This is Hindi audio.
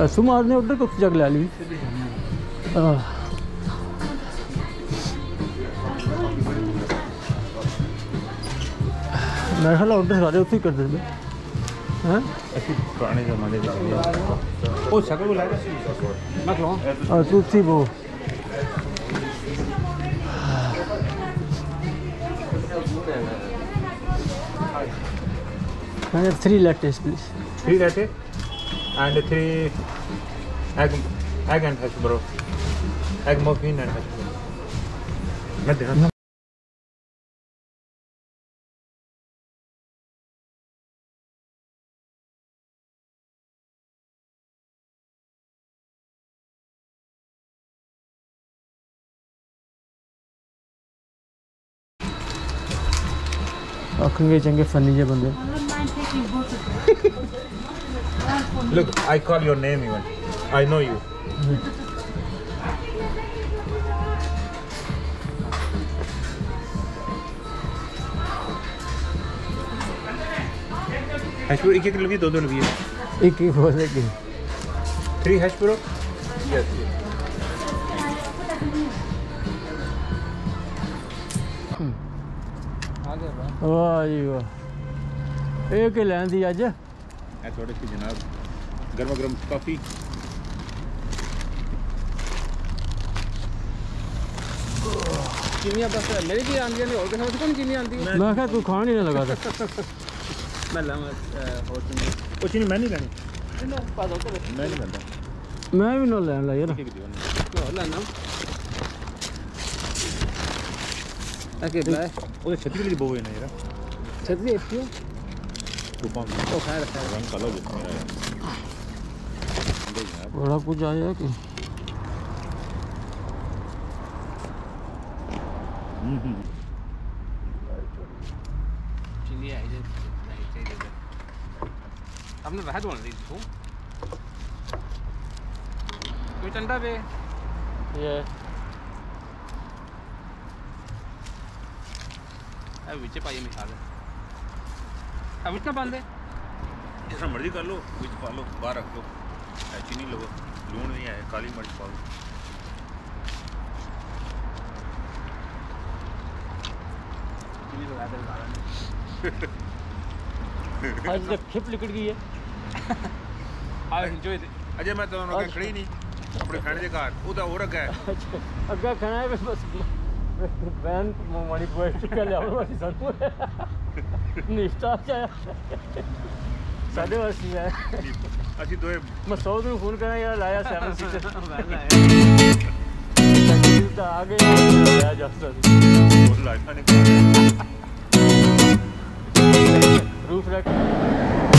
सुमार ने उधर कुछ जग ला ली मेरे ख्याल उधर सारे उसे करते थे हैं पुराने ज़माने के ओ शक्ल बुला मैं खिलाऊं सूची वो Can I have 3 lattes, please? 3 latte and 3 egg and hash brown. Egg muffin and hash brown. मैं देना आखंगे चंगे फनी जे बंदे Look, I call your name even. I know you. Hash brown एक लगी दो लगी है एक हो सके 3 hash brown yes वाह जी वाह एक ही लैन दी अज है थोड़ी सी जनाब गर्मा गर्म कॉफी चीनियां बस मेरी भी आंदी नहीं और किसी को चीनी आंदी मैं क्या तू खान ही ना लगा था मैं लाऊं और कुछ नहीं मैं नहीं लेनी मैं मैं नहीं लेता मैं भी ना लैन ला यार और लाना ओके बाय वो छतरी की बोवे ना यार छतरी है क्यों तू कौन ओ खैर रंग काला जो मेरा है बड़ा कुछ आया कि चीनी है जे नहीं चाहिए हमने वह तो नहीं तू कोई ठंडा पे ये विच पाइए मिसाल अब विच ना बांध दे जैसा मर्जी कर लो विच पा लो बाहर रख दो चीनी लो लून नहीं है काली मिर्च पा लो चीनी लगा दे आज तक खिप लिकड़ गई है आई एंजॉय इट अजय मैं तो उन्होंने खड़ी नहीं अपने खाने के घर वो तो हो रखा है अग्गा खाना है बस वैन माड़ी पोएट्री का लिया वाली सब निफ्टा आया साढ़े वासी है अच्छी दो मैं 100 दिन फोन करा यार लाया 7 सीटर वैन आया आगे लाया जाता लाइफ का रूफ रख